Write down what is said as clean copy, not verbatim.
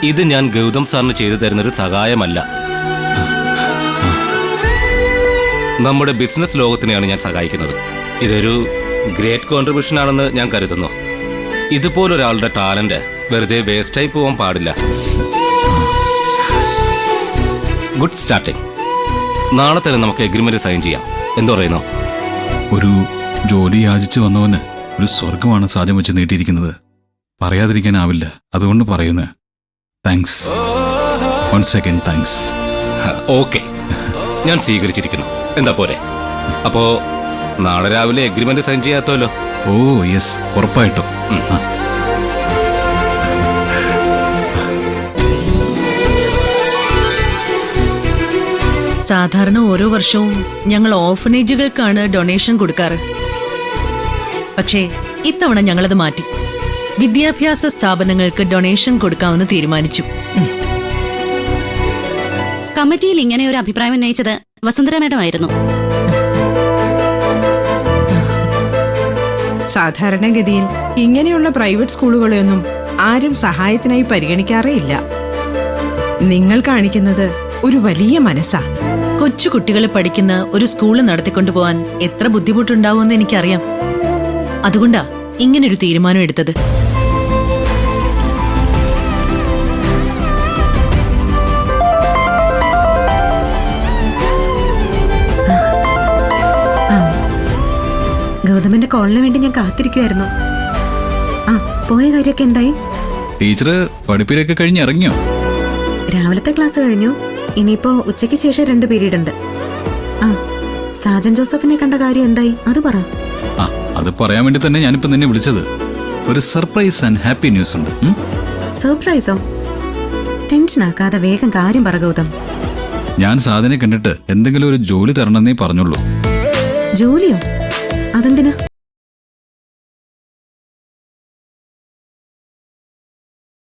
ഇത് ഞാൻ ഗൗതം സാറിന് ചെയ്തു തരുന്നൊരു സഹായമല്ല. നമ്മുടെ ബിസിനസ് ലോകത്തിനെയാണ് ഞാൻ സഹായിക്കുന്നത്. ഇതൊരു ഗ്രേറ്റ് കോൺട്രിബ്യൂഷൻ ആണെന്ന് ഞാൻ കരുതുന്നു. ഇതുപോലൊരാളുടെ ടാലന്റ് വെറുതെ വേസ്റ്റായി പോകാൻ പാടില്ല. Good starting. നാളെ തന്നെ നമുക്ക് എഗ്രിമെന്റ് സൈൻ ചെയ്യാം. എന്തു പറയുന്നു? ഒരു ജോലി യാചിച്ചു വന്നവന് ഒരു സ്വർഗമാണ് സാധ്യം വെച്ച് നീട്ടിയിരിക്കുന്നത്. പറയാതിരിക്കാനാവില്ല, അതുകൊണ്ട് പറയുന്നു. Thanks. Once again thanks. Okay, ഞാൻ സ്വീകരിച്ചിരിക്കുന്നു. എന്താ പോരെ? അപ്പോ നാളെ രാവിലെ എഗ്രിമെന്റ് സൈൻ ചെയ്യാത്തല്ലോ? ഓ യെസ്, ഉറപ്പായിട്ടും. സാധാരണ ഓരോ വർഷവും ഞങ്ങൾ ഓർഫനേജുകൾക്കാണ് ഡൊണേഷൻ കൊടുക്കാറ്. പക്ഷേ ഇത്തവണ ഞങ്ങളത് മാറ്റി. വിദ്യാഭ്യാസ സ്ഥാപനങ്ങൾക്ക് ഡൊണേഷൻ കൊടുക്കാമെന്ന് തീരുമാനിച്ചു. കമ്മിറ്റിയിൽ ഇങ്ങനെ ഒരു അഭിപ്രായം ഉന്നയിച്ചത് വസുന്ധര മേഡമായിരുന്നു. സാധാരണഗതിയിൽ ഇങ്ങനെയുള്ള പ്രൈവറ്റ് സ്കൂളുകളെയൊന്നും ആരും സഹായത്തിനായി പരിഗണിക്കാറേ ഇല്ല. നിങ്ങൾ കാണിക്കുന്നത് ഒരു വലിയ മനസ്സാ. കൊച്ചു കുട്ടികളെ പഠിക്കുന്ന ഒരു സ്കൂള് നടത്തിക്കൊണ്ടുപോകാൻ എത്ര ബുദ്ധിമുട്ടുണ്ടാവുമെന്ന് എനിക്കറിയാം. അതുകൊണ്ടാ ഇങ്ങനൊരു തീരുമാനം എടുത്തത്. ഗൗതമന്റെ കോളിന് വേണ്ടി ഞാൻ കാത്തിരിക്കുമായിരുന്നു. ആ, പോയ കാര്യമൊക്കെ എന്തായി? ടീച്ചർ പഠിപ്പിലൊക്കെ കഴിഞ്ഞ് ഇറങ്ങിയോ? രാവിലത്തെ ക്ലാസ് കഴിഞ്ഞു. ഇനിയിപ്പോ ഉച്ചയ്ക്ക് ശേഷം 2 പീരീഡ് ഉണ്ട്. ആ, സാജൻ ജോസഫിനെ കണ്ട കാര്യം എന്തായി? അത് പറ. ആ, അത് പറയാൻ വേണ്ടി തന്നെ ഞാനിപ്പോ നിന്നെ വിളിച്ചത്. ഒരു സർപ്രൈസ് ആൻഡ് ഹാപ്പി ന്യൂസ് ഉണ്ട്. സർപ്രൈസോ? ടെൻഷൻ ആക്കാതെ വേഗം കാര്യം പറ ഗൗതം. ഞാൻ സാധനെ കണ്ടിട്ട് എന്തെങ്കിലും ഒരു ജോലി തരണമെന്നേ പറഞ്ഞുള്ളൂ. ജോലിയോ? അതെന്തിനാ?